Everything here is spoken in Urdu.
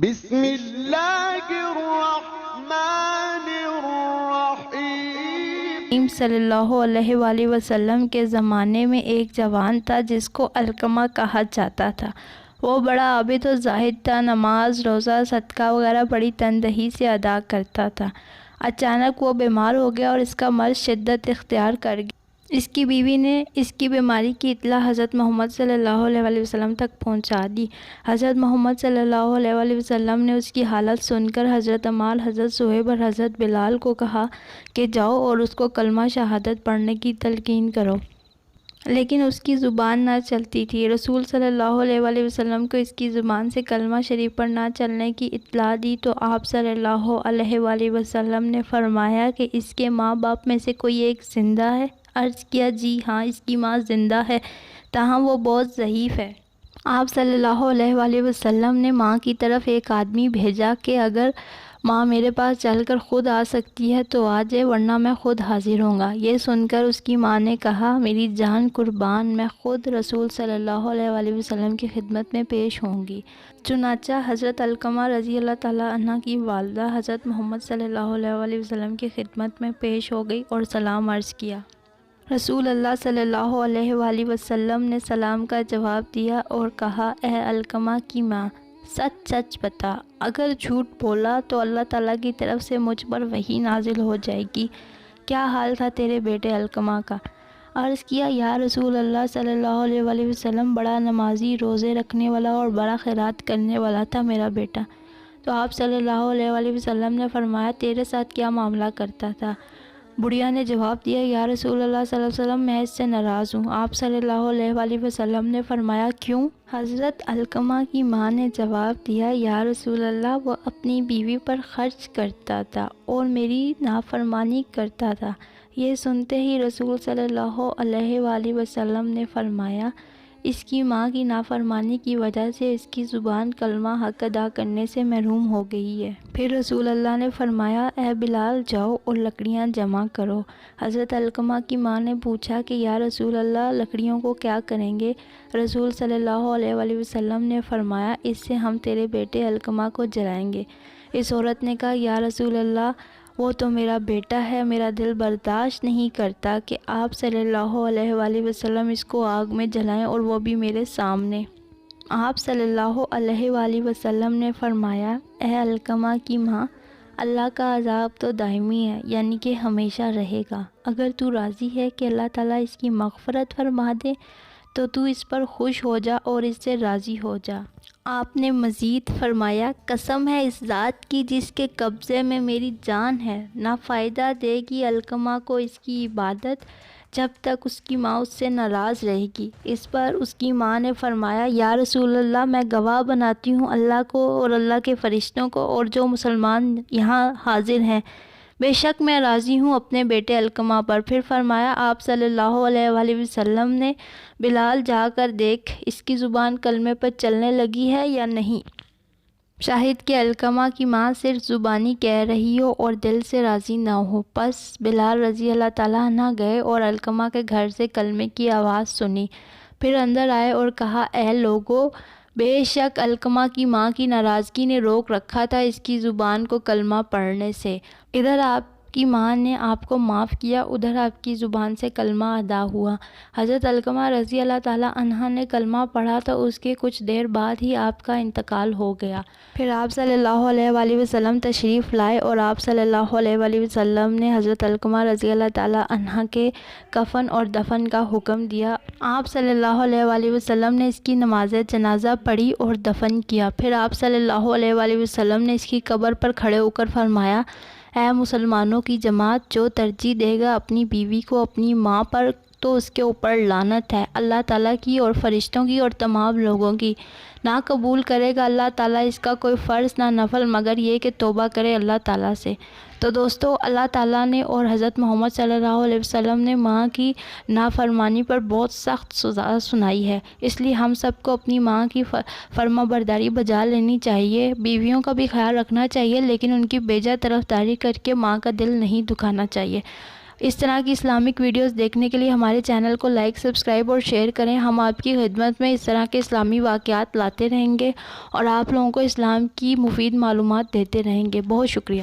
بسم اللہ الرحمن الرحیم۔ صلی اللہ علیہ وآلہ وسلم کے زمانے میں ایک جوان تھا جس کو علقمہ کہا جاتا تھا۔ وہ بڑا عابد و زاہد تھا، نماز، روزہ، صدقہ وغیرہ بڑی تندہی سے ادا کرتا تھا۔ اچانک وہ بیمار ہو گیا اور اس کا مرض شدت اختیار کر گیا۔ اس کی بیوی نے اس کی بیماری کی اطلاع حضرت محمد صلی اللہ علیہ وآلہ وسلم تک پہنچا دی۔ حضرت محمد صلی اللہ علیہ وآلہ وسلم نے اس کی حالت سن کر حضرت عمار، حضرت صہیب اور حضرت بلال کو کہا کہ جاؤ اور اس کو کلمہ شہادت پڑھنے کی تلقین کرو، لیکن اس کی زبان نہ چلتی تھی۔ رسول صلی اللہ علیہ وآلہ وسلم کو اس کی زبان سے کلمہ شریف پر نہ چلنے کی اطلاع دی تو آپ صلی اللہ علیہ وآلہ وسلم نے فرمایا کہ اس کے ماں باپ میں سے کوئی ایک زندہ ہے؟ عرض کیا جی ہاں، اس کی ماں زندہ ہے، تاہم وہ بہت ضعیف ہے۔ آپ صلی اللہ علیہ وآلہ وسلم نے ماں کی طرف ایک آدمی بھیجا کہ اگر ماں میرے پاس چل کر خود آ سکتی ہے تو آ جائے، ورنہ میں خود حاضر ہوں گا۔ یہ سن کر اس کی ماں نے کہا میری جان قربان، میں خود رسول صلی اللہ علیہ وآلہ وسلم کی خدمت میں پیش ہوں گی۔ چنانچہ حضرت علقمہ رضی اللہ تعالیٰ عنہ کی والدہ حضرت محمد صلی اللہ علیہ وآلہ وسلم کی خدمت میں پیش ہو گئی اور سلام عرض کیا۔ رسول اللہ صلی اللہ علیہ وآلہ وسلم نے سلام کا جواب دیا اور کہا اے علقمہ کی ماں، سچ سچ بتا، اگر جھوٹ بولا تو اللہ تعالیٰ کی طرف سے مجھ پر وحی نازل ہو جائے گی۔ کیا حال تھا تیرے بیٹے علقمہ کا؟ عرض کیا یا رسول اللہ صلی اللہ علیہ وآلہ وسلم، بڑا نمازی، روزے رکھنے والا اور بڑا خیرات کرنے والا تھا میرا بیٹا۔ تو آپ صلی اللہ علیہ وآلہ وسلم نے فرمایا تیرے ساتھ کیا معاملہ کرتا تھا؟ بڑھیا نے جواب دیا یا رسول اللہ صلی اللہ علیہ وسلم، میں اس سے ناراض ہوں۔ آپ صلی اللہ علیہ وآلہ وسلم نے فرمایا کیوں؟ حضرت علقمہ کی ماں نے جواب دیا یا رسول اللہ، وہ اپنی بیوی پر خرچ کرتا تھا اور میری نافرمانی کرتا تھا۔ یہ سنتے ہی رسول صلی اللہ علیہ وآلہ وسلم نے فرمایا اس کی ماں کی نافرمانی کی وجہ سے اس کی زبان کلمہ حق ادا کرنے سے محروم ہو گئی ہے۔ پھر رسول اللہ نے فرمایا اے بلال جاؤ اور لکڑیاں جمع کرو۔ حضرت علقمہ کی ماں نے پوچھا کہ یا رسول اللہ لکڑیوں کو کیا کریں گے؟ رسول صلی اللہ علیہ وآلہ وسلم نے فرمایا اس سے ہم تیرے بیٹے علقمہ کو جلائیں گے۔ اس عورت نے کہا یا رسول اللہ، وہ تو میرا بیٹا ہے، میرا دل برداشت نہیں کرتا کہ آپ صلی اللہ علیہ وآلہ وسلم اس کو آگ میں جلائیں اور وہ بھی میرے سامنے۔ آپ صلی اللہ علیہ وآلہ وسلم نے فرمایا اے علقمہ کی ماں، اللہ کا عذاب تو دائمی ہے، یعنی کہ ہمیشہ رہے گا۔ اگر تو راضی ہے کہ اللہ تعالیٰ اس کی مغفرت فرما دے تو تو اس پر خوش ہو جا اور اس سے راضی ہو جا۔ آپ نے مزید فرمایا قسم ہے اس ذات کی جس کے قبضے میں میری جان ہے، نہ فائدہ دے گی علقمہ کو اس کی عبادت جب تک اس کی ماں اس سے ناراض رہے گی۔ اس پر اس کی ماں نے فرمایا یا رسول اللہ، میں گواہ بناتی ہوں اللہ کو اور اللہ کے فرشتوں کو اور جو مسلمان یہاں حاضر ہیں، بے شک میں راضی ہوں اپنے بیٹے علقمہ پر۔ پھر فرمایا آپ صلی اللہ علیہ وآلہ وسلم نے بلال جا کر دیکھ اس کی زبان کلمے پر چلنے لگی ہے یا نہیں۔ شاہد کہ علقمہ کی ماں صرف زبانی کہہ رہی ہو اور دل سے راضی نہ ہو۔ پس بلال رضی اللہ تعالیٰ عنہ گئے اور علقمہ کے گھر سے کلمے کی آواز سنی، پھر اندر آئے اور کہا اے لوگو، بے شک علقمہ کی ماں کی ناراضگی نے روک رکھا تھا اس کی زبان کو کلمہ پڑھنے سے۔ ادھر آپ کی ماں نے آپ کو معاف کیا، ادھر آپ کی زبان سے کلمہ ادا ہوا۔ حضرت علقمہ رضی اللہ تعالیٰ عنہ نے کلمہ پڑھا تو اس کے کچھ دیر بعد ہی آپ کا انتقال ہو گیا۔ پھر آپ صلی اللہ علیہ وآلہ وسلم تشریف لائے اور آپ صلی اللہ علیہ وآلہ وسلم نے حضرت علقمہ رضی اللہ تعالیٰ عنہ کے کفن اور دفن کا حکم دیا۔ آپ صلی اللہ علیہ وآلہ وسلم نے اس کی نماز جنازہ پڑھی اور دفن کیا۔ پھر آپ صلی اللہ علیہ وآلہ وسلم نے اس کی قبر پر کھڑے ہو کر فرمایا اے مسلمانوں کی جماعت، جو ترجیح دے گا اپنی بیوی کو اپنی ماں پر تو اس کے اوپر لعنت ہے، اللہ تعالیٰ کی اور فرشتوں کی اور تمام لوگوں کی۔ نہ قبول کرے گا اللہ تعالیٰ اس کا کوئی فرض نہ نفل مگر یہ کہ توبہ کرے اللہ تعالیٰ سے۔ تو دوستو، اللہ تعالیٰ نے اور حضرت محمد صلی اللہ علیہ وسلم نے ماں کی نافرمانی پر بہت سخت سزا سنائی ہے، اس لیے ہم سب کو اپنی ماں کی فرما برداری بجا لینی چاہیے۔ بیویوں کا بھی خیال رکھنا چاہیے لیکن ان کی بیجا طرفداری کر کے ماں کا دل نہیں دکھانا چاہیے۔ اس طرح کی اسلامک ویڈیوز دیکھنے کے لیے ہمارے چینل کو لائک، سبسکرائب اور شیئر کریں۔ ہم آپ کی خدمت میں اس طرح کے اسلامی واقعات لاتے رہیں گے اور آپ لوگوں کو اسلام کی مفید معلومات دیتے رہیں گے۔ بہت شکریہ۔